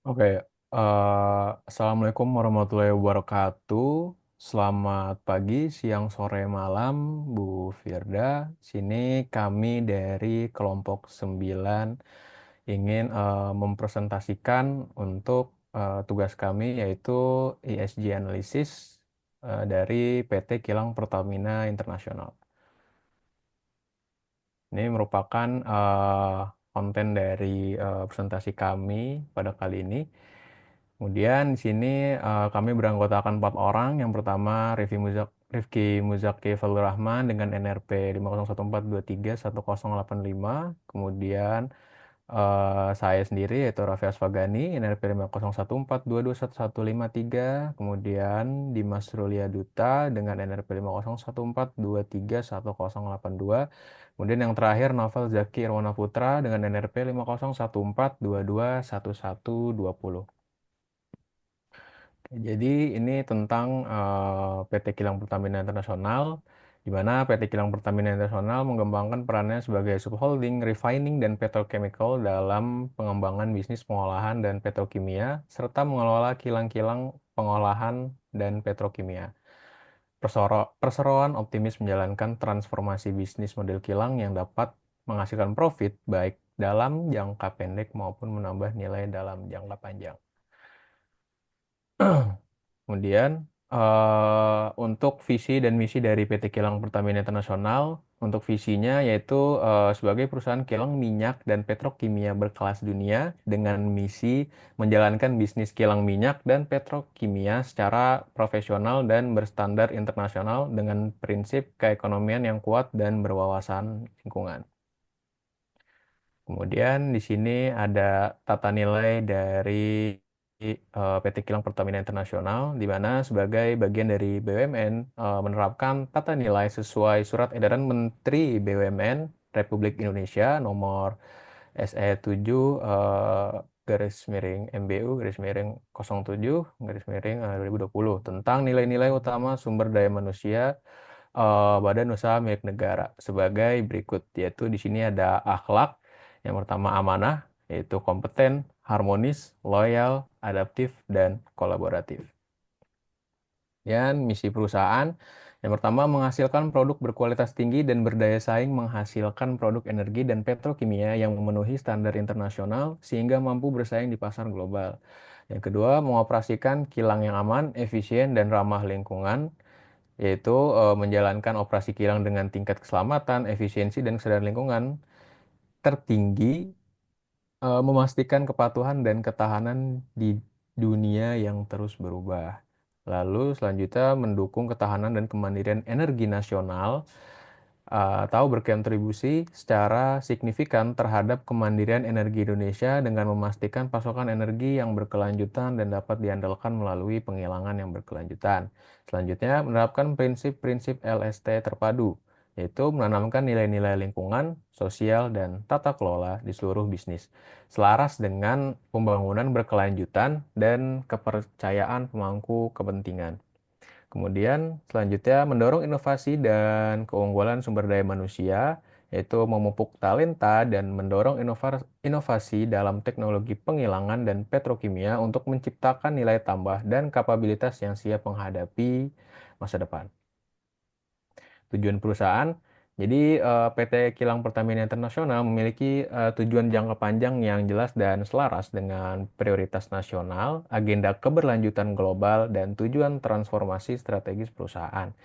Oke, Assalamualaikum warahmatullahi wabarakatuh. Selamat pagi, siang, sore, malam, Bu Firda. Sini kami dari kelompok 9 ingin mempresentasikan untuk tugas kami yaitu ESG Analysis dari PT Kilang Pertamina Internasional. Ini merupakan konten dari presentasi kami pada kali ini. Kemudian di sini kami beranggotakan 4 orang. Yang pertama Rifki Muzaki Fazlur Rahman dengan NRP 501423108 Kemudian saya sendiri yaitu Raffi Asfagani NRP 50142211153. Kemudian Dimas Rulia Duta dengan NRP 50142311082. Kemudian yang terakhir Novel Zaki Irwana Putra dengan NRP 50142221120. Jadi ini tentang PT Kilang Pertamina Internasional, di mana PT Kilang Pertamina Internasional mengembangkan perannya sebagai subholding refining dan petrochemical dalam pengembangan bisnis pengolahan dan petrokimia, serta mengelola kilang-kilang pengolahan dan petrokimia. Perseroan optimis menjalankan transformasi bisnis model kilang yang dapat menghasilkan profit baik dalam jangka pendek maupun menambah nilai dalam jangka panjang. Kemudian untuk visi dan misi dari PT Kilang Pertamina Internasional, untuk visinya yaitu sebagai perusahaan kilang minyak dan petrokimia berkelas dunia dengan misi menjalankan bisnis kilang minyak dan petrokimia secara profesional dan berstandar internasional dengan prinsip keekonomian yang kuat dan berwawasan lingkungan. Kemudian di sini ada tata nilai dari PT Kilang Pertamina Internasional, di mana sebagai bagian dari BUMN menerapkan tata nilai sesuai Surat Edaran Menteri BUMN Republik Indonesia nomor SE 7 garis miring MBU garis miring 07 garis miring 2020 tentang nilai-nilai utama sumber daya manusia badan usaha milik negara sebagai berikut, yaitu di sini ada akhlak, yang pertama amanah, yaitu kompeten, harmonis, loyal, adaptif, dan kolaboratif. Dan misi perusahaan, yang pertama menghasilkan produk berkualitas tinggi dan berdaya saing menghasilkan produk energi dan petrokimia yang memenuhi standar internasional sehingga mampu bersaing di pasar global. Yang kedua, mengoperasikan kilang yang aman, efisien, dan ramah lingkungan, yaitu menjalankan operasi kilang dengan tingkat keselamatan, efisiensi, dan kesadaran lingkungan tertinggi, memastikan kepatuhan dan ketahanan di dunia yang terus berubah. Lalu selanjutnya mendukung ketahanan dan kemandirian energi nasional atau berkontribusi secara signifikan terhadap kemandirian energi Indonesia dengan memastikan pasokan energi yang berkelanjutan dan dapat diandalkan melalui penghilangan yang berkelanjutan. Selanjutnya, menerapkan prinsip-prinsip LST terpadu, yaitu menanamkan nilai-nilai lingkungan, sosial, dan tata kelola di seluruh bisnis, selaras dengan pembangunan berkelanjutan dan kepercayaan pemangku kepentingan. Kemudian selanjutnya mendorong inovasi dan keunggulan sumber daya manusia, yaitu memupuk talenta dan mendorong inovasi dalam teknologi penghilangan dan petrokimia untuk menciptakan nilai tambah dan kapabilitas yang siap menghadapi masa depan. Tujuan perusahaan, jadi PT Kilang Pertamina Internasional memiliki tujuan jangka panjang yang jelas dan selaras dengan prioritas nasional, agenda keberlanjutan global, dan tujuan transformasi strategis perusahaan.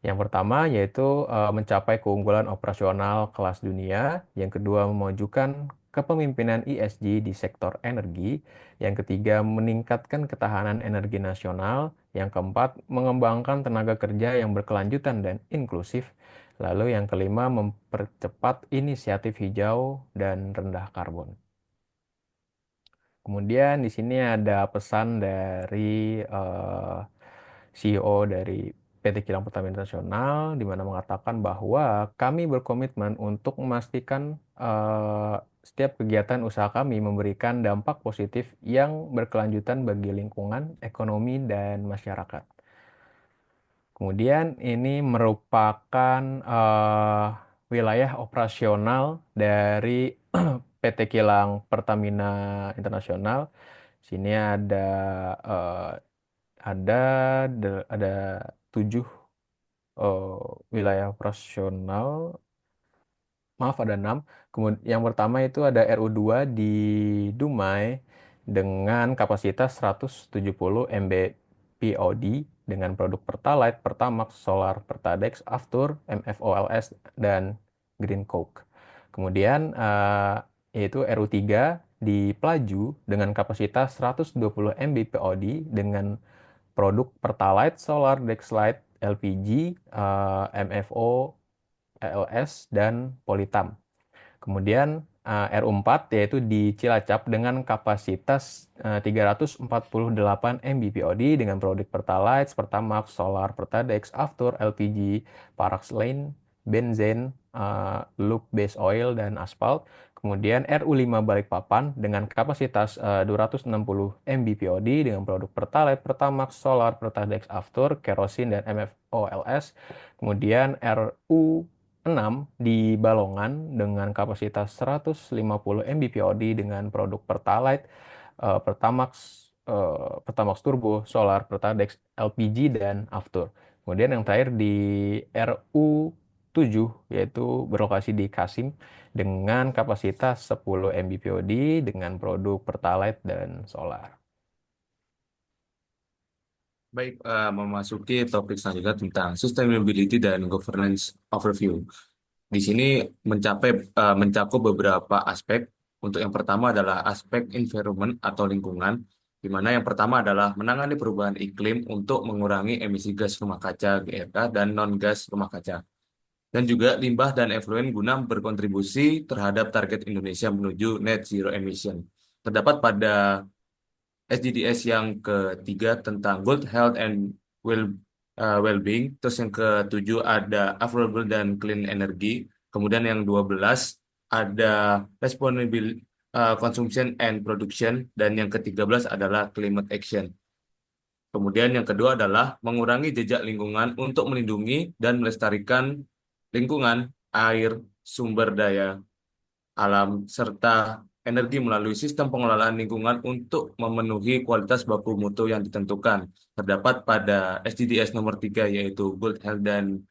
Yang pertama yaitu mencapai keunggulan operasional kelas dunia. Yang kedua, memajukan kepemimpinan ESG di sektor energi. Yang ketiga, meningkatkan ketahanan energi nasional. Yang keempat, mengembangkan tenaga kerja yang berkelanjutan dan inklusif. Lalu yang kelima, mempercepat inisiatif hijau dan rendah karbon. Kemudian di sini ada pesan dari eh, CEO dari PT Kilang Pertamina Internasional, di mana mengatakan bahwa kami berkomitmen untuk memastikan setiap kegiatan usaha kami memberikan dampak positif yang berkelanjutan bagi lingkungan, ekonomi, dan masyarakat. Kemudian ini merupakan wilayah operasional dari PT Kilang Pertamina Internasional, Sini eh, ada ada 7 wilayah operasional. Maaf, ada 6. Kemudian yang pertama itu ada RU2 di Dumai dengan kapasitas 170 MBPOD dengan produk Pertalite, Pertamax, Solar, Pertadex, Aftur, MFOLS, dan Green Coke. Kemudian yaitu RU3 di Pelaju dengan kapasitas 120 MBPOD dengan produk Pertalite, Solar, Dexlite, LPG, MFO, ELS, dan Politam. Kemudian RU4 yaitu di Cilacap dengan kapasitas 348 MBPOD dengan produk Pertalite, Pertamax, Solar, Pertadex, Aftur, LPG, Paraxylene, benzen, lube base oil, dan aspal. Kemudian RU5 Balikpapan dengan kapasitas 260 MBPOD dengan produk Pertalite, Pertamax, Solar, Pertadex, Aftur, kerosin, dan MFOLS. Kemudian RU6 di Balongan dengan kapasitas 150 MBPOD dengan produk Pertalite, Pertamax, Pertamax Turbo, Solar, Pertadex, LPG, dan Aftur. Kemudian yang terakhir di RU7 yaitu berlokasi di Kasim dengan kapasitas 10 MBPOD dengan produk Pertalite dan Solar. Baik, memasuki topik selanjutnya tentang sustainability dan governance overview. Di sini mencakup beberapa aspek. Untuk yang pertama adalah aspek environment atau lingkungan, di mana yang pertama adalah menangani perubahan iklim untuk mengurangi emisi gas rumah kaca GRK dan non-gas rumah kaca, dan juga limbah dan efluen guna berkontribusi terhadap target Indonesia menuju net zero emission. Terdapat pada SDGs yang ketiga tentang good health and well well-being. Terus yang ketujuh ada affordable dan clean energy. Kemudian yang 12 ada responsible consumption and production, dan yang ke-13 adalah climate action. Kemudian yang kedua adalah mengurangi jejak lingkungan untuk melindungi dan melestarikan lingkungan, air, sumber daya alam, serta energi melalui sistem pengelolaan lingkungan untuk memenuhi kualitas baku mutu yang ditentukan. Terdapat pada SDGs nomor 3 yaitu Good Health dan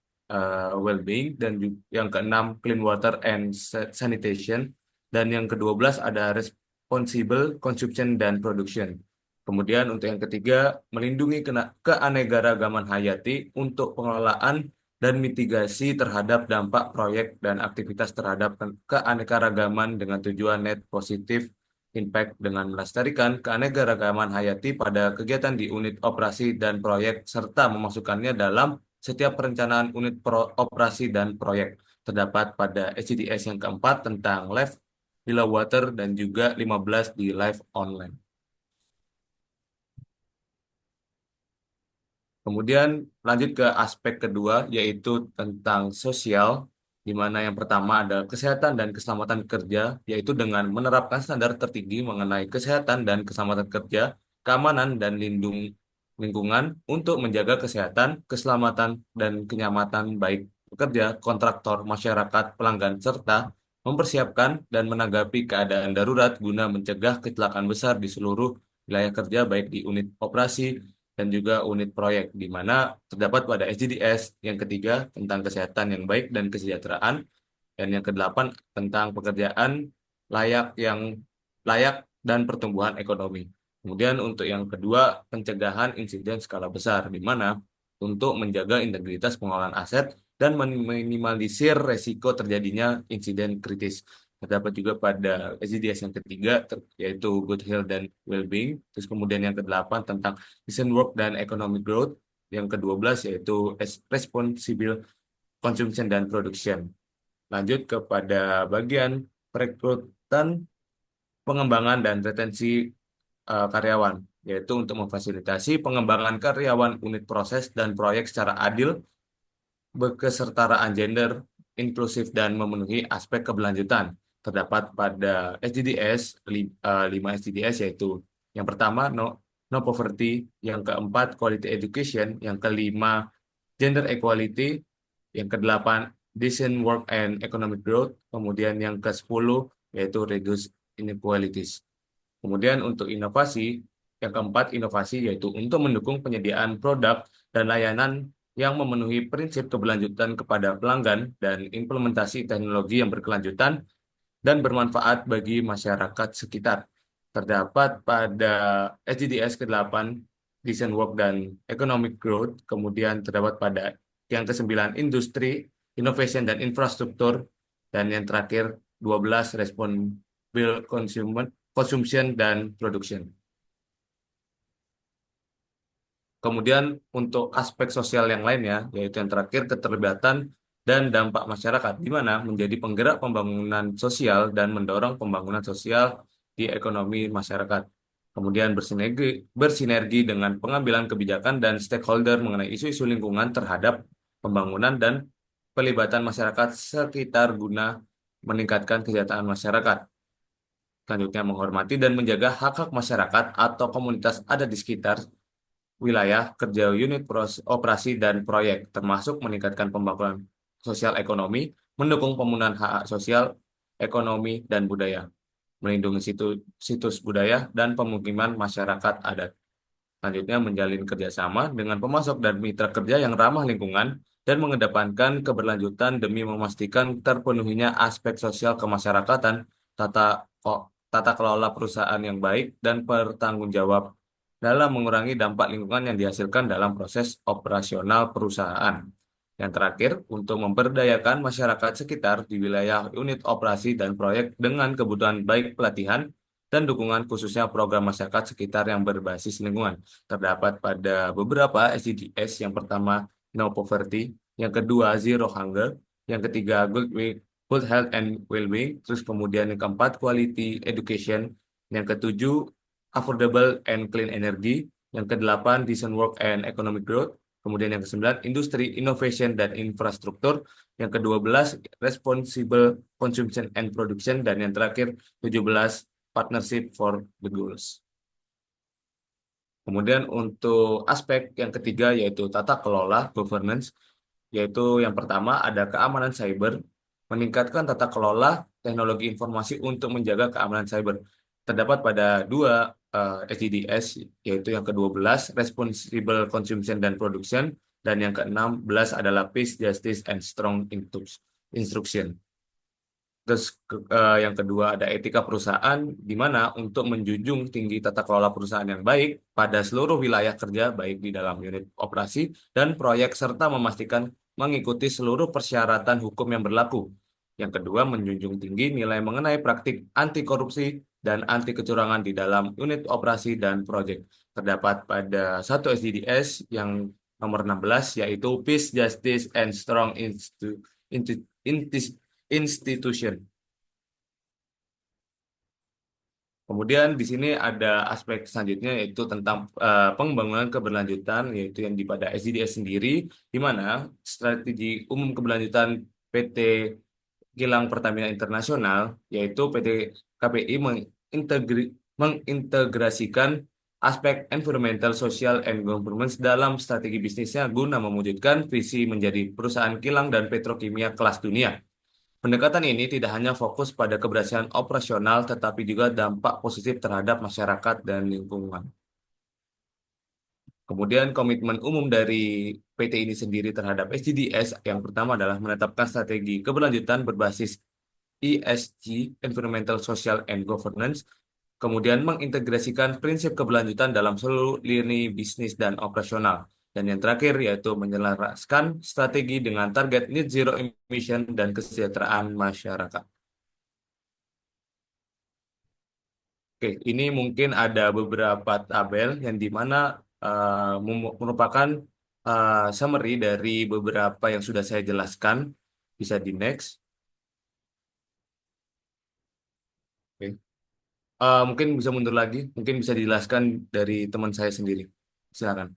Well-being, dan yang keenam Clean Water and Sanitation, dan yang ke-12 ada Responsible Consumption dan Production. Kemudian untuk yang ketiga, melindungi keanekaragaman hayati untuk pengelolaan dan mitigasi terhadap dampak proyek dan aktivitas terhadap keanekaragaman dengan tujuan net positif impact dengan melestarikan keanekaragaman hayati pada kegiatan di unit operasi dan proyek serta memasukkannya dalam setiap perencanaan unit operasi dan proyek. Terdapat pada SDGs yang keempat tentang Life Below Water dan juga 15 di Life Online. Kemudian lanjut ke aspek kedua, yaitu tentang sosial, di mana yang pertama ada kesehatan dan keselamatan kerja, yaitu dengan menerapkan standar tertinggi mengenai kesehatan dan keselamatan kerja, keamanan dan lingkungan untuk menjaga kesehatan, keselamatan, dan kenyamanan baik pekerja, kontraktor, masyarakat, pelanggan, serta mempersiapkan dan menanggapi keadaan darurat guna mencegah kecelakaan besar di seluruh wilayah kerja, baik di unit operasi dan juga unit proyek, di mana terdapat pada SDGs yang ketiga tentang kesehatan yang baik dan kesejahteraan, dan yang kedelapan tentang pekerjaan layak dan pertumbuhan ekonomi. Kemudian untuk yang kedua, pencegahan insiden skala besar, di mana untuk menjaga integritas pengelolaan aset dan meminimalisir resiko terjadinya insiden kritis. Terdapat juga pada SDGs yang ketiga, yaitu Good Health dan Well-being. Terus kemudian yang kedelapan tentang Decent Work dan Economic Growth. Yang ke-12 yaitu Responsible Consumption dan Production. Lanjut kepada bagian perekrutan, pengembangan, dan retensi karyawan, yaitu untuk memfasilitasi pengembangan karyawan unit proses dan proyek secara adil, berkesetaraan gender, inklusif, dan memenuhi aspek keberlanjutan. Terdapat pada SDGs, 5 SDGs, yaitu yang pertama, no poverty, yang keempat, quality education, yang kelima, gender equality, yang kedelapan, decent work and economic growth, kemudian yang ke-10, yaitu reduce inequalities. Kemudian untuk inovasi, yang keempat inovasi yaitu untuk mendukung penyediaan produk dan layanan yang memenuhi prinsip keberlanjutan kepada pelanggan dan implementasi teknologi yang berkelanjutan dan bermanfaat bagi masyarakat sekitar. Terdapat pada SDGs ke-8, Decent Work dan Economic Growth, kemudian terdapat pada yang ke-9, Industri, Innovation dan Infrastruktur, dan yang terakhir 12, Responsible Consumption dan Production. Kemudian untuk aspek sosial yang lainnya, yaitu yang terakhir keterlibatan dan dampak masyarakat, di mana menjadi penggerak pembangunan sosial dan mendorong pembangunan sosial di ekonomi masyarakat. Kemudian bersinergi dengan pengambilan kebijakan dan stakeholder mengenai isu-isu lingkungan terhadap pembangunan dan pelibatan masyarakat sekitar guna meningkatkan kesejahteraan masyarakat. Selanjutnya, menghormati dan menjaga hak-hak masyarakat atau komunitas ada di sekitar wilayah kerja unit operasi dan proyek, termasuk meningkatkan pembangunan sosial ekonomi, mendukung pemenuhan hak sosial, ekonomi, dan budaya, melindungi situs budaya dan pemukiman masyarakat adat. Selanjutnya, menjalin kerjasama dengan pemasok dan mitra kerja yang ramah lingkungan dan mengedepankan keberlanjutan demi memastikan terpenuhinya aspek sosial kemasyarakatan, tata, tata kelola perusahaan yang baik, dan bertanggung jawab dalam mengurangi dampak lingkungan yang dihasilkan dalam proses operasional perusahaan. Yang terakhir, untuk memberdayakan masyarakat sekitar di wilayah unit operasi dan proyek dengan kebutuhan baik pelatihan dan dukungan khususnya program masyarakat sekitar yang berbasis lingkungan. Terdapat pada beberapa SDGs, yang pertama No Poverty, yang kedua Zero Hunger, yang ketiga Good Health and Well-being, terus kemudian yang keempat Quality Education, yang ketujuh Affordable and Clean Energy, yang kedelapan Decent Work and Economic Growth, kemudian yang kesembilan Industri, Innovation dan Infrastruktur, yang kedua belas Responsible Consumption and Production, dan yang terakhir 17 Partnership for the Goals. Kemudian untuk aspek yang ketiga yaitu tata kelola governance, yaitu yang pertama ada keamanan cyber, meningkatkan tata kelola teknologi informasi untuk menjaga keamanan cyber. Terdapat pada dua SDGs, yaitu yang ke-12 Responsible Consumption dan Production, dan yang ke-16 adalah Peace, Justice, and Strong Instruction. Terus yang kedua ada etika perusahaan, di mana untuk menjunjung tinggi tata kelola perusahaan yang baik pada seluruh wilayah kerja, baik di dalam unit operasi dan proyek, serta memastikan mengikuti seluruh persyaratan hukum yang berlaku. Yang kedua, menjunjung tinggi nilai mengenai praktik anti korupsi dan anti kecurangan di dalam unit operasi dan proyek. Terdapat pada satu SDGs yang nomor 16, yaitu Peace, Justice, and Strong Institution. Kemudian di sini ada aspek selanjutnya yaitu tentang pengembangan keberlanjutan, yaitu yang di pada SDGs sendiri, di mana strategi umum keberlanjutan PT Kilang Pertamina Internasional, yaitu PT KPI mengintegrasikan aspek environmental, social, and governance dalam strategi bisnisnya guna mewujudkan visi menjadi perusahaan kilang dan petrokimia kelas dunia. Pendekatan ini tidak hanya fokus pada keberhasilan operasional, tetapi juga dampak positif terhadap masyarakat dan lingkungan. Kemudian komitmen umum dari PT ini sendiri terhadap SDGs yang pertama adalah menetapkan strategi keberlanjutan berbasis ESG, Environmental, Social, and Governance, kemudian mengintegrasikan prinsip keberlanjutan dalam seluruh lini bisnis dan operasional. Dan yang terakhir yaitu menyelaraskan strategi dengan target net zero emission dan kesejahteraan masyarakat. Oke, ini mungkin ada beberapa tabel yang di mana merupakan summary dari beberapa yang sudah saya jelaskan. Bisa di next. Oke. Mungkin bisa mundur lagi, mungkin bisa dijelaskan dari teman saya sendiri. Silakan.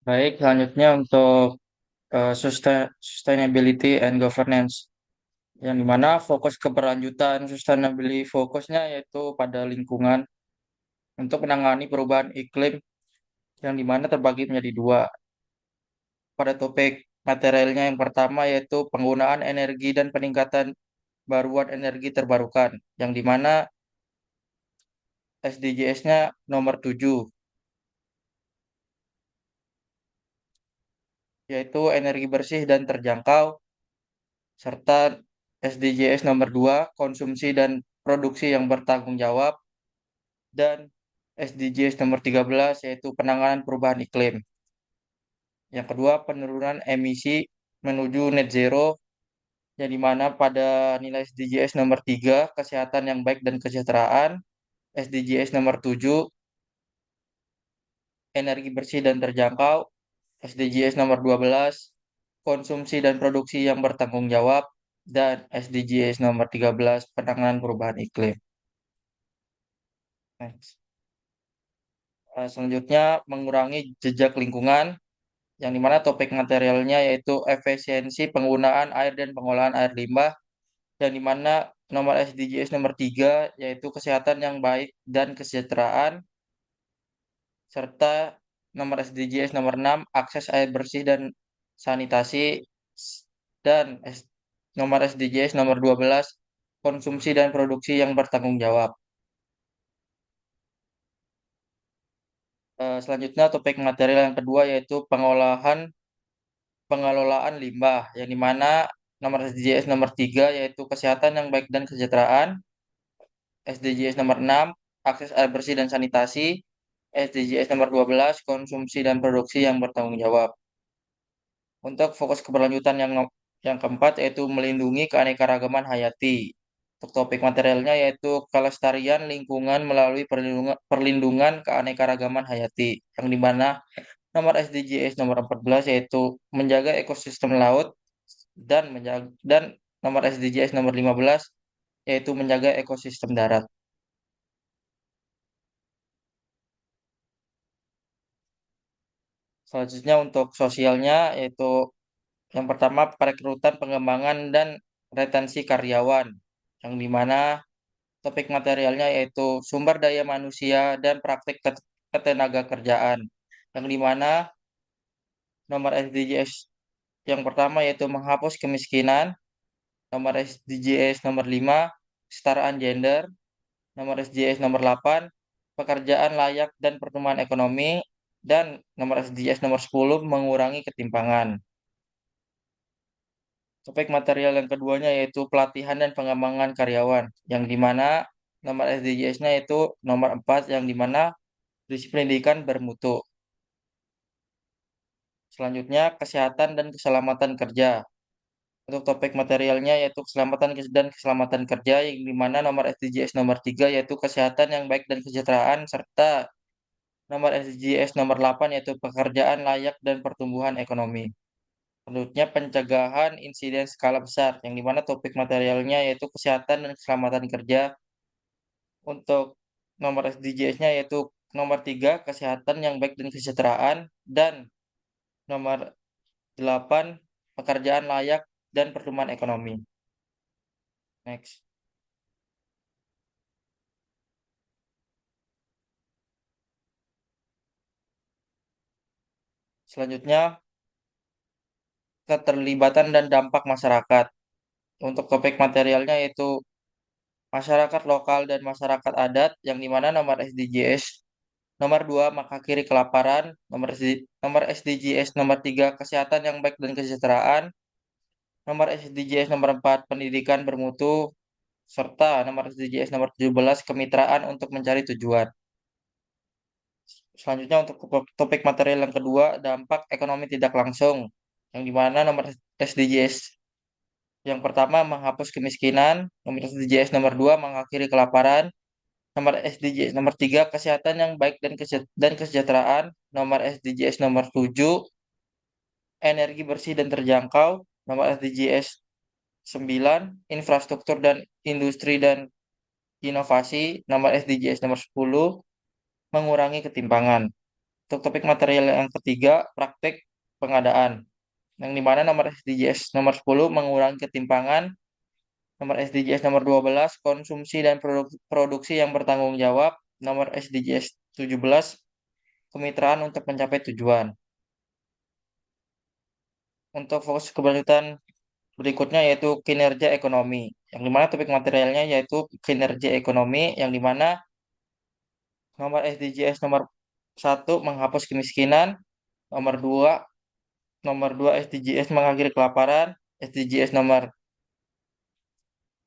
Baik, selanjutnya untuk sustainability and governance, yang dimana fokus keberlanjutan sustainability fokusnya yaitu pada lingkungan untuk menangani perubahan iklim, yang dimana terbagi menjadi dua pada topik materialnya yang pertama yaitu penggunaan energi dan peningkatan baruan energi terbarukan, yang dimana SDGs-nya nomor 7, yaitu energi bersih dan terjangkau, serta SDGs nomor 2, konsumsi dan produksi yang bertanggung jawab, dan SDGs nomor 13, yaitu penanganan perubahan iklim. Yang kedua, penurunan emisi menuju net zero, yang dimana pada nilai SDGs nomor 3, kesehatan yang baik dan kesejahteraan, SDGs nomor 7, energi bersih dan terjangkau, SDGs nomor 12, konsumsi dan produksi yang bertanggung jawab, dan SDGs nomor 13, penanganan perubahan iklim. Next. Selanjutnya, mengurangi jejak lingkungan, yang dimana topik materialnya yaitu efisiensi penggunaan air dan pengolahan air limbah, yang dimana nomor SDGs nomor 3 yaitu kesehatan yang baik dan kesejahteraan, serta nomor SDGs nomor 6 akses air bersih dan sanitasi, dan nomor SDGs nomor 12 konsumsi dan produksi yang bertanggung jawab. Selanjutnya topik material yang kedua yaitu pengelolaan limbah, yang dimana nomor SDGs nomor 3 yaitu kesehatan yang baik dan kesejahteraan, SDGs nomor 6 akses air bersih dan sanitasi, SDGs nomor 12 konsumsi dan produksi yang bertanggung jawab. Untuk fokus keberlanjutan yang keempat yaitu melindungi keanekaragaman hayati. Untuk topik materialnya yaitu kelestarian lingkungan melalui perlindungan keanekaragaman hayati, yang dimana nomor SDGs nomor 14 yaitu menjaga ekosistem laut, dan nomor SDGs nomor 15 yaitu menjaga ekosistem darat. Selanjutnya untuk sosialnya yaitu yang pertama perekrutan, pengembangan, dan retensi karyawan, yang dimana topik materialnya yaitu sumber daya manusia dan praktik ketenaga kerjaan, yang dimana nomor SDGs yang pertama yaitu menghapus kemiskinan, nomor SDGs nomor 5 kesetaraan gender, nomor SDGs nomor 8 pekerjaan layak dan pertumbuhan ekonomi, dan nomor SDGs nomor 10 mengurangi ketimpangan. Topik material yang keduanya yaitu pelatihan dan pengembangan karyawan, yang dimana nomor SDGs-nya yaitu nomor 4, yang dimana prinsip pendidikan bermutu. Selanjutnya, kesehatan dan keselamatan kerja. Untuk topik materialnya yaitu keselamatan dan keselamatan kerja, yang dimana nomor SDGs nomor 3 yaitu kesehatan yang baik dan kesejahteraan, serta nomor SDGs nomor 8 yaitu pekerjaan layak dan pertumbuhan ekonomi. Selanjutnya, pencegahan insiden skala besar, yang dimana topik materialnya yaitu kesehatan dan keselamatan kerja. Untuk nomor SDGs-nya yaitu nomor 3 kesehatan yang baik dan kesejahteraan, dan nomor 8 pekerjaan layak dan pertumbuhan ekonomi. Next. Selanjutnya, keterlibatan dan dampak masyarakat. Untuk topik materialnya yaitu masyarakat lokal dan masyarakat adat, yang dimana nomor SDGs nomor 2 mengakhiri kelaparan, nomor SDGs nomor 3 kesehatan yang baik dan kesejahteraan, nomor SDGs nomor 4 pendidikan bermutu, serta nomor SDGs nomor 17 kemitraan untuk mencari tujuan. Selanjutnya untuk topik material yang kedua, dampak ekonomi tidak langsung, yang dimana nomor SDGs yang pertama menghapus kemiskinan, nomor SDGs nomor 2 mengakhiri kelaparan, nomor SDGs nomor 3 kesehatan yang baik dan kesejahteraan, nomor SDGs nomor 7 energi bersih dan terjangkau, nomor SDGs 9 infrastruktur dan industri dan inovasi, nomor SDGs nomor 10 mengurangi ketimpangan. Untuk topik material yang ketiga, praktik pengadaan, yang dimana nomor SDGs nomor 10 mengurangi ketimpangan, nomor SDGs nomor 12 konsumsi dan produksi yang bertanggung jawab, nomor SDGs 17 kemitraan untuk mencapai tujuan. untuk fokus keberlanjutan berikutnya yaitu kinerja ekonomi. Yang dimana topik materialnya yaitu kinerja ekonomi, yang dimana nomor SDGs nomor 1 menghapus kemiskinan, nomor 2 SDGs mengakhiri kelaparan, SDGs nomor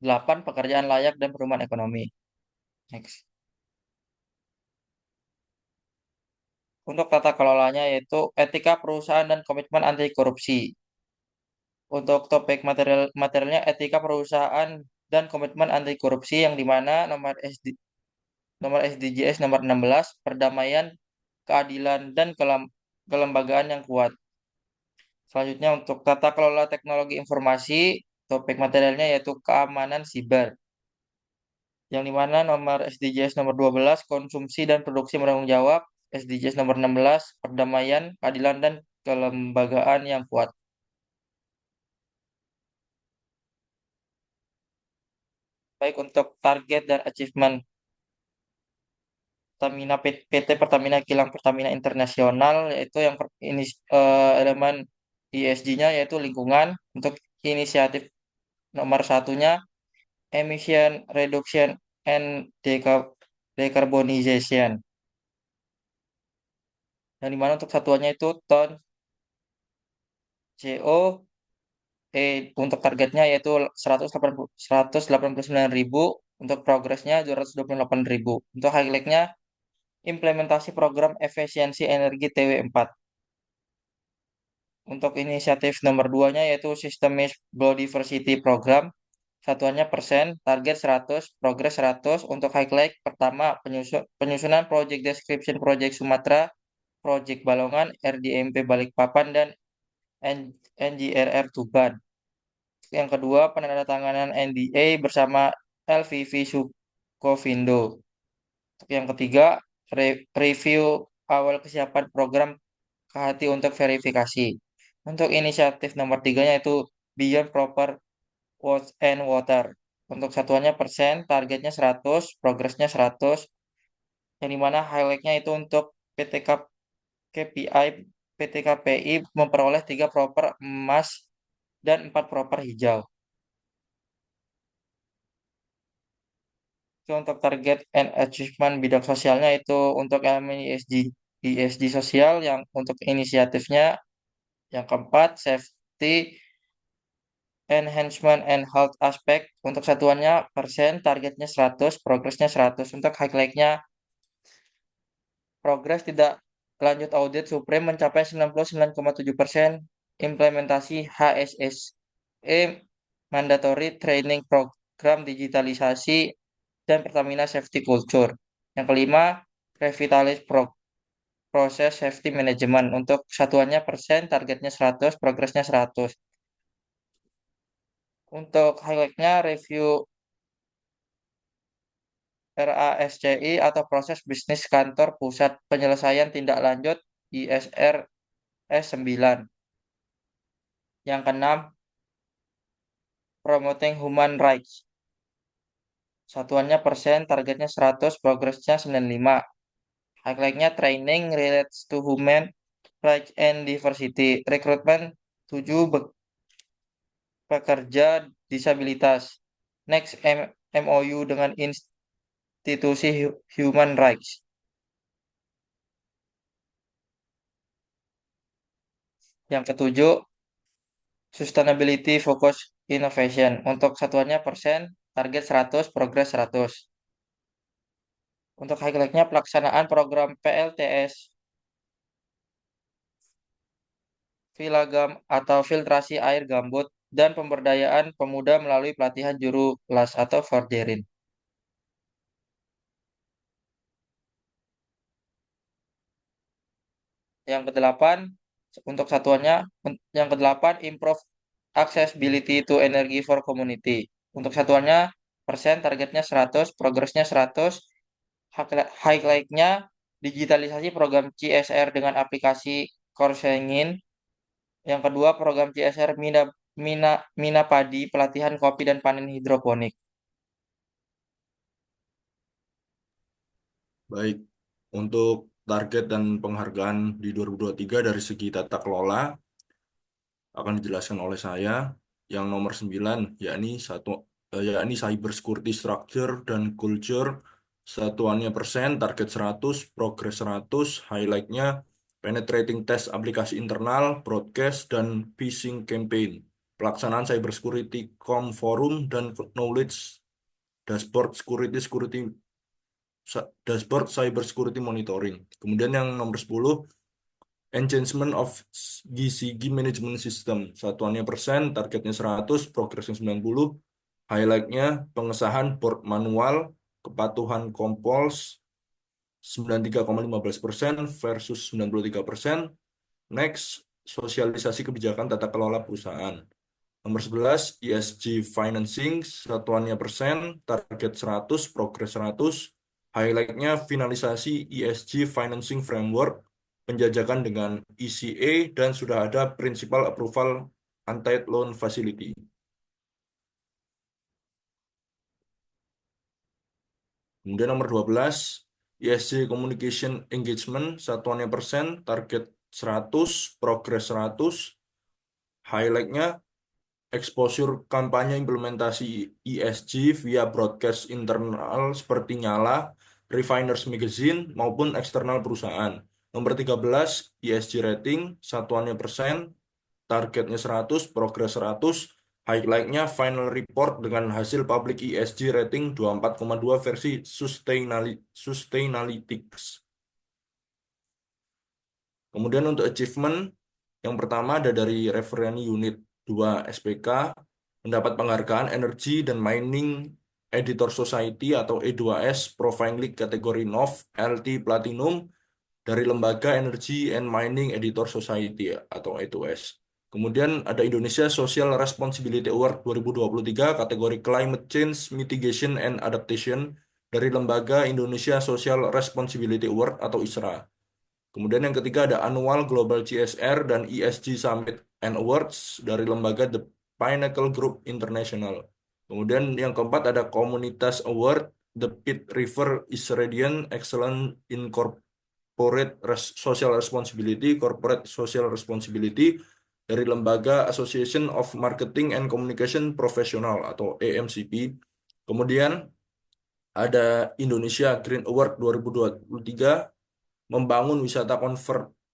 8 pekerjaan layak dan perumahan ekonomi. Next. Untuk tata kelolanya yaitu etika perusahaan dan komitmen anti korupsi. Untuk topik materialnya etika perusahaan dan komitmen anti korupsi, yang dimana nomor SDGs nomor 16 perdamaian, keadilan dan kelembagaan yang kuat. Selanjutnya untuk tata kelola teknologi informasi, topik materialnya yaitu keamanan siber. Yang dimana nomor SDGs nomor 12 konsumsi dan produksi bertanggung jawab, SDGs nomor 16 perdamaian, keadilan dan kelembagaan yang kuat. Baik untuk target dan achievement PT Pertamina Kilang Pertamina Internasional, yaitu yang ini elemen ESG-nya yaitu lingkungan. Untuk inisiatif nomor satunya emission reduction and decarbonization, yang dimana untuk satuannya itu ton CO. Untuk targetnya yaitu 189.000, untuk progresnya 228.000. Untuk highlight-nya implementasi program efisiensi energi TW4. Untuk inisiatif nomor 2-nya yaitu Systemic Biodiversity Program. Satuannya persen, target 100, progres 100. Untuk highlight pertama penyusunan Project Description Project Sumatera, Project Balongan, RDMP Balikpapan, dan NGRR Tuban. Yang kedua, penandatanganan NDA bersama LVV Sukovindo. Untuk yang ketiga, review awal kesiapan program KHT untuk verifikasi. Untuk inisiatif nomor 3 yaitu Beyond Proper Water and Water. Untuk satuannya persen, targetnya 100, progresnya 100. Yang dimana highlight-nya itu untuk KPI, PT KPI memperoleh 3 proper emas dan 4 proper hijau. Itu untuk target and achievement bidang sosialnya itu untuk elemen ESG sosial, yang untuk inisiatifnya yang keempat safety enhancement and health aspect. Untuk satuannya persen, targetnya 100, progresnya 100. Untuk highlight-nya progres tidak lanjut audit Supreme mencapai 99,7%, implementasi HSSE mandatory training program digitalisasi dan Pertamina Safety Culture. Yang kelima, revitalize proses safety management. Untuk satuannya persen, targetnya 100, progresnya 100. Untuk highlight-nya review RASCI atau proses bisnis kantor pusat penyelesaian tindak lanjut ISR S9. Yang keenam, promoting human rights. Satuannya persen, targetnya 100, progresnya 95. Highlight-nya training relates to human rights and diversity. Rekrutmen 7 pekerja disabilitas. Next, MOU dengan institusi human rights. Yang ketujuh, sustainability focus innovation. Untuk satuannya persen, target 100, progres 100. Untuk highlight-nya pelaksanaan program PLTS Vilagam atau filtrasi air gambut dan pemberdayaan pemuda melalui pelatihan juru las atau Forjerin. Yang kedelapan, untuk satuannya, yang kedelapan, improve accessibility to energy for community. Untuk satuannya, persen, targetnya 100, progresnya 100. Highlight-nya, digitalisasi program CSR dengan aplikasi Korsengin. Yang kedua, program CSR Mina Padi, pelatihan kopi dan panen hidroponik. Baik, untuk target dan penghargaan di 2023 dari segi tata kelola, akan dijelaskan oleh saya. Yang nomor 9 yakni cyber security structure dan culture. Satuannya persen, target 100, progress 100, highlightnya penetrating test aplikasi internal, broadcast, dan phishing campaign. Pelaksanaan cyber security com forum dan knowledge dashboard dashboard cyber security monitoring. Kemudian yang nomor 10, enhancement of GCG management system. Satuannya persen, targetnya 100, progresnya 90. Highlightnya pengesahan board manual, kepatuhan Compose 93,15% versus 93%. Next, sosialisasi kebijakan tata kelola perusahaan. Nomor 11, ESG financing, satuannya persen, target 100, progress 100. Highlightnya finalisasi ESG financing framework, penjajakan dengan ECA, dan sudah ada principal approval untied loan facility. Kemudian nomor 12, ESG communication engagement, satuannya persen, target 100, progress 100. Highlightnya exposure kampanye implementasi ESG via broadcast internal seperti Nyala, Refiners Magazine, maupun eksternal perusahaan. Nomor 13, ESG rating, satuannya persen, targetnya 100, progress 100, highlightnya final report dengan hasil public ESG rating 24,2 versi Sustainalytics. Kemudian untuk achievement, yang pertama ada dari Refereni Unit 2 SPK, mendapat penghargaan Energy dan Mining Editor Society atau E2S Profile League kategori NOV LT Platinum dari Lembaga Energy and Mining Editor Society atau E2S. Kemudian ada Indonesia Social Responsibility Award 2023 kategori Climate Change Mitigation and Adaptation dari Lembaga Indonesia Social Responsibility Award atau ISRA. Kemudian yang ketiga ada Annual Global CSR dan ESG Summit and Awards dari lembaga The Pinnacle Group International. Kemudian yang keempat ada Komunitas Award The Pit River Israelian Excellence in Social Responsibility, Corporate Social Responsibility dari lembaga Association of Marketing and Communication Professional atau AMCP. Kemudian ada Indonesia Green Award 2023 membangun wisata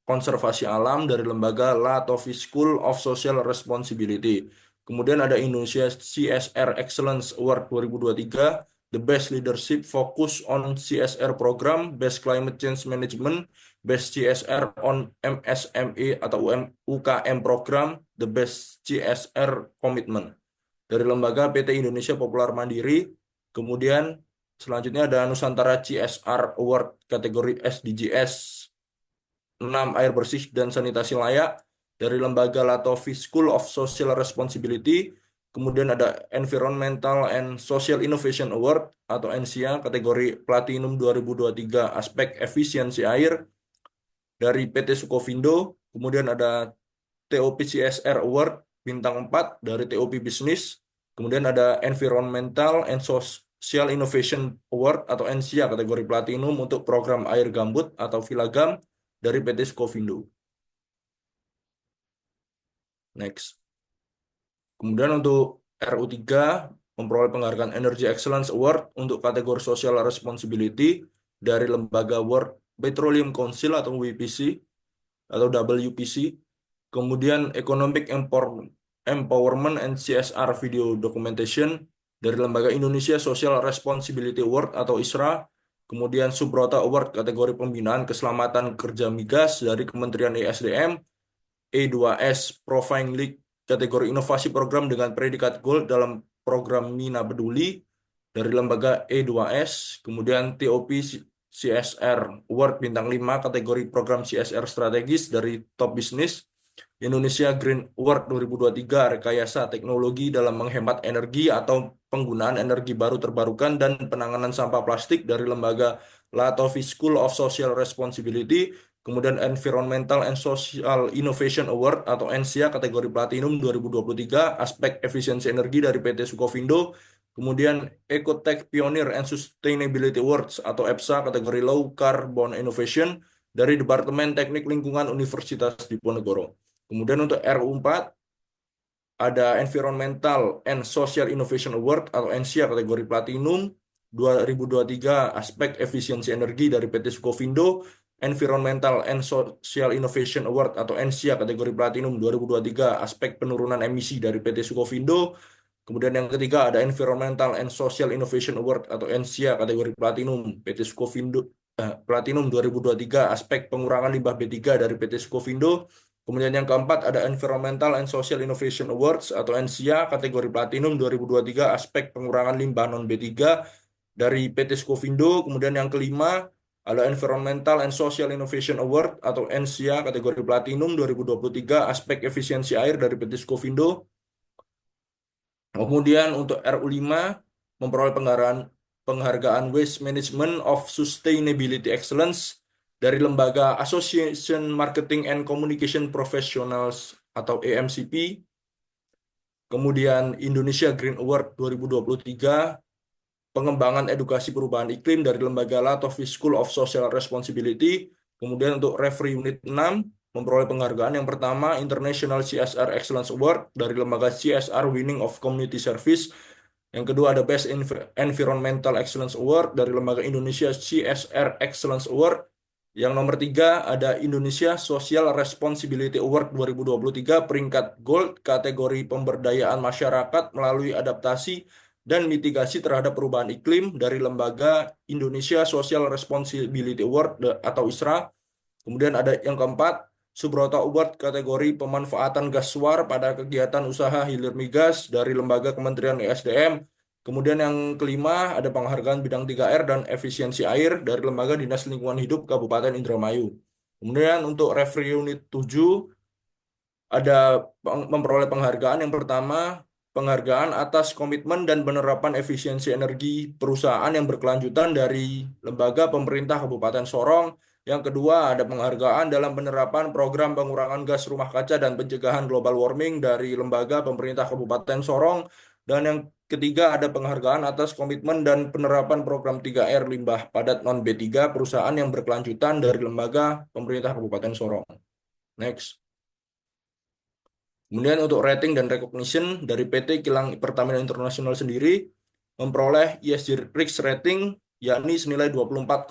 konservasi alam dari lembaga Latovi School of Social Responsibility. Kemudian ada Indonesia CSR Excellence Award 2023, The Best Leadership Focus on CSR Program, Best Climate Change Management, Best CSR on MSME atau UKM Program, The Best CSR Commitment dari lembaga PT Indonesia Popular Mandiri. Kemudian selanjutnya ada Nusantara CSR Award kategori SDGs 6 air bersih dan sanitasi layak dari lembaga Latovi School of Social Responsibility. Kemudian ada Environmental and Social Innovation Award atau ENSIA kategori Platinum 2023 aspek efisiensi air dari PT Sukovindo. Kemudian ada TOP CSR Award bintang 4 dari TOP Business. Kemudian ada Environmental and Social Innovation Award atau ENSIA kategori Platinum untuk program air gambut atau Vilagam dari PT Sukovindo. Next. Kemudian untuk RU3 memperoleh penghargaan Energy Excellence Award untuk kategori Social Responsibility dari lembaga World Petroleum Council atau WPC atau WPC. Kemudian Economic Empowerment and CSR Video Documentation dari lembaga Indonesia Social Responsibility Award atau ISRA. Kemudian Subrota Award kategori pembinaan keselamatan kerja migas dari Kementerian ESDM. E2S Profile League kategori inovasi program dengan predikat Gold dalam program Mina Peduli dari lembaga E2S. Kemudian TOP CSR Award bintang 5 kategori program CSR strategis dari Top Business. Indonesia Green Award 2023 rekayasa teknologi dalam menghemat energi atau penggunaan energi baru terbarukan dan penanganan sampah plastik dari lembaga Latovi School of Social Responsibility. Kemudian Environmental and Social Innovation Award atau ENSIA kategori Platinum 2023 aspek efisiensi energi dari PT Sukovindo. Kemudian Ecotech Pioneer and Sustainability Awards atau EPSA kategori Low Carbon Innovation dari Departemen Teknik Lingkungan Universitas Diponegoro. Kemudian untuk RU4 ada Environmental and Social Innovation Award atau ENSIA kategori Platinum 2023 aspek efisiensi energi dari PT Sukovindo, Environmental and Social Innovation Award atau ENSIA kategori Platinum 2023 aspek penurunan emisi dari PT Sukovindo. Kemudian yang ketiga ada Environmental and Social Innovation Award atau ENSIA kategori Platinum PT Sukovindo Platinum 2023 aspek pengurangan limbah B3 dari PT Sukovindo. Kemudian yang keempat ada Environmental and Social Innovation Awards atau ENSIA kategori Platinum 2023 aspek pengurangan limbah non B3 dari PT Sukovindo. Kemudian yang kelima ada Environmental and Social Innovation Award atau ENSIA kategori Platinum 2023 aspek efisiensi air dari PT Sukovindo. Kemudian untuk RU5 memperoleh penghargaan Waste Management of Sustainability Excellence dari lembaga Association Marketing and Communication Professionals atau AMCP. Kemudian Indonesia Green Award 2023 pengembangan edukasi perubahan iklim dari lembaga Latofi School of Social Responsibility. Kemudian untuk Referee Unit 6 memperoleh penghargaan yang pertama International CSR Excellence Award dari lembaga CSR Winning of Community Service. Yang kedua ada Best Environmental Excellence Award dari lembaga Indonesia CSR Excellence Award. Yang nomor 3 ada Indonesia Social Responsibility Award 2023 peringkat Gold kategori pemberdayaan masyarakat melalui adaptasi dan mitigasi terhadap perubahan iklim dari lembaga Indonesia Social Responsibility Award atau ISRA. Kemudian ada yang keempat, Subroto Award kategori pemanfaatan gas suar pada kegiatan usaha hilir migas dari lembaga Kementerian ESDM. Kemudian yang kelima ada penghargaan bidang 3R dan efisiensi air dari lembaga Dinas Lingkungan Hidup Kabupaten Indramayu. Kemudian untuk Referee Unit 7 ada memperoleh penghargaan yang pertama, penghargaan atas komitmen dan penerapan efisiensi energi perusahaan yang berkelanjutan dari lembaga pemerintah Kabupaten Sorong. Yang kedua, ada penghargaan dalam penerapan program pengurangan gas rumah kaca dan pencegahan global warming dari lembaga pemerintah Kabupaten Sorong. Dan yang ketiga, ada penghargaan atas komitmen dan penerapan program 3R limbah padat non B3 perusahaan yang berkelanjutan dari lembaga pemerintah Kabupaten Sorong. Next. Kemudian untuk rating dan recognition dari PT Kilang Pertamina International sendiri memperoleh ESG Risk Rating yakni senilai 24,2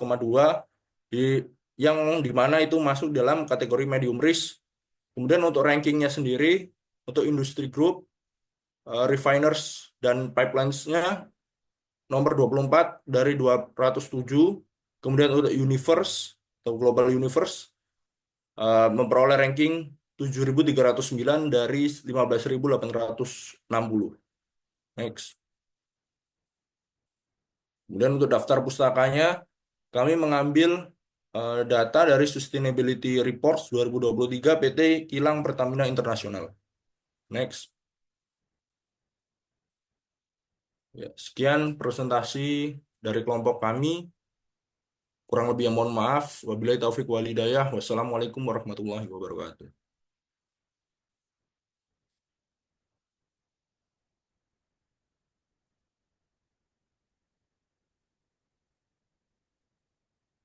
di yang dimana itu masuk dalam kategori medium risk. Kemudian untuk rankingnya sendiri untuk industri group, refiners dan pipelines-nya nomor 24 dari 207. Kemudian untuk universe atau global universe memperoleh ranking 7.309 dari 15.860. Next. Kemudian untuk daftar pustakanya, kami mengambil data dari Sustainability Reports 2023 PT Kilang Pertamina International. Next. Ya, sekian presentasi dari kelompok kami. Kurang lebih mohon maaf. Wabillahi taufiq wal hidayah. Wassalamualaikum warahmatullahi wabarakatuh.